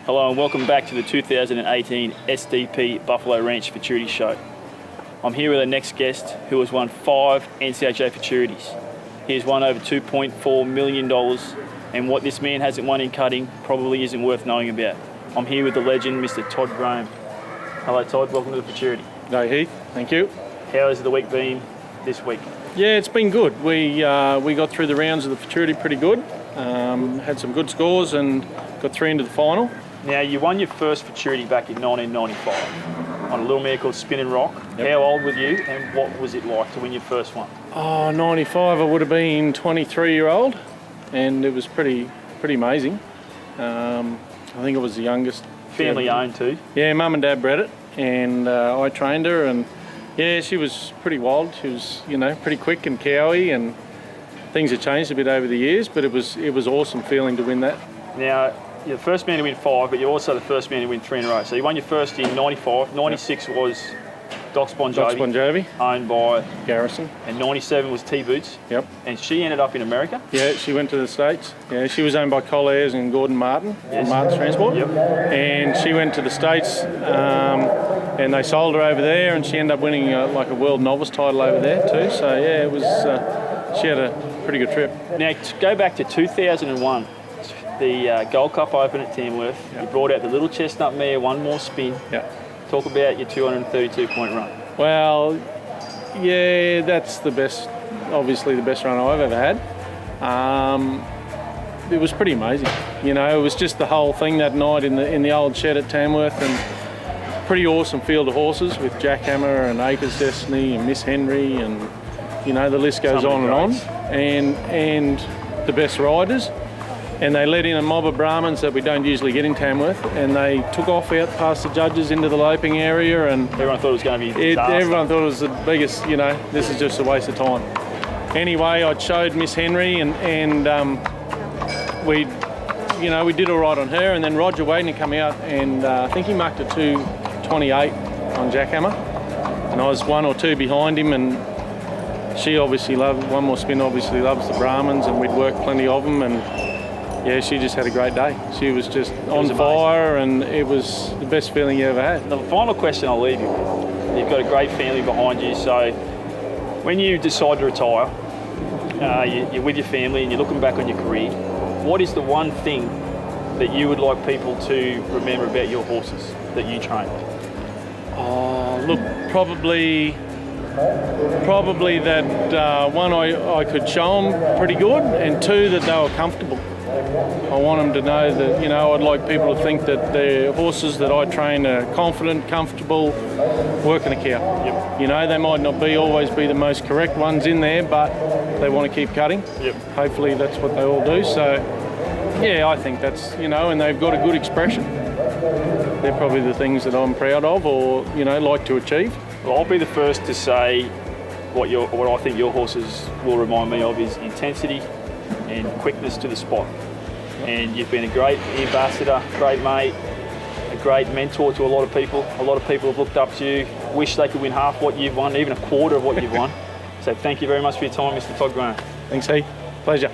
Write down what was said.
Hello and welcome back to the 2018 SDP Buffalo Ranch Futurity Show. I'm here with our next guest who has won 5 NCHA Futurities. He has won over $2.4 million, and what this man hasn't won in cutting probably isn't worth knowing about. I'm here with the legend, Mr. Todd Graham. Hello Todd, welcome to the Futurity. No, Heath, thank you. How has the week been this week? Yeah, it's been good. We got through the rounds of the Futurity pretty good. Had some good scores and got 3 into the final. Now, you won your first Futurity back in 1995 on a little mare called Spinning Rock. Yep. How old were you and what was it like to win your first one? 95, I would have been 23-year-old, and it was pretty amazing. I think it was the youngest. Family owned too? Yeah, Mum and Dad bred it, and I trained her, and yeah, she was pretty wild. She was, pretty quick and cowy, and things have changed a bit over the years, but it was awesome feeling to win that. Now, you're the first man to win 5, but you're also the first man to win 3 in a row. So you won your first in 95, 96 yep. was Doc's Bon Jovi, owned by Garrison, and 97 was T-Boots. Yep. And she ended up in America? Yeah, she went to the States. Yeah, she was owned by Colliers and Gordon Martin, yes. from Martin's Transport. Yep. And she went to the States, and they sold her over there, and she ended up winning a world novice title over there too. So yeah, it was. She had a pretty good trip. Now, to go back to 2001. The Gold Cup Open at Tamworth. Yep. You brought out the little chestnut mare, One More Spin. Yep. Talk about your 232-point run. Well, yeah, that's obviously the best run I've ever had. It was pretty amazing. It was just the whole thing that night in the old shed at Tamworth, and pretty awesome field of horses with Jackhammer and Acres Destiny and Miss Henry, and the list goes on and on. And the best riders. And they let in a mob of Brahmins that we don't usually get in Tamworth, and they took off out past the judges into the loping area, and everyone thought it was going to be a disaster. Everyone thought it was the biggest, this is just a waste of time. Anyway, I showed Miss Henry, and we did all right on her, and then Roger Waden come out, and I think he marked a 2:28 on Jackhammer, and I was 1 or 2 behind him, and she obviously One More Spin obviously loves the Brahmins, and we'd worked plenty of them, and yeah, she just had a great day. She was just on fire, and it was the best feeling you ever had. The final question I'll leave you with. You've got a great family behind you, so when you decide to retire, you're with your family and you're looking back on your career, what is the one thing that you would like people to remember about your horses that you trained? Look, probably that one, I could show them pretty good, and 2, that they were comfortable. I want them to know that, I'd like people to think that the horses that I train are confident, comfortable, working a cow. Yep. They might not always be the most correct ones in there, but they want to keep cutting. Yep. Hopefully that's what they all do. So, yeah, I think that's, and they've got a good expression. They're probably the things that I'm proud of, or, like to achieve. Well, I'll be the first to say what I think your horses will remind me of is intensity and quickness to the spot. And you've been a great ambassador, great mate, a great mentor to a lot of people. A lot of people have looked up to you, wish they could win half what you've won, even a quarter of what you've won. So thank you very much for your time, Mr. Todd Graham. Thanks, Heath. Pleasure.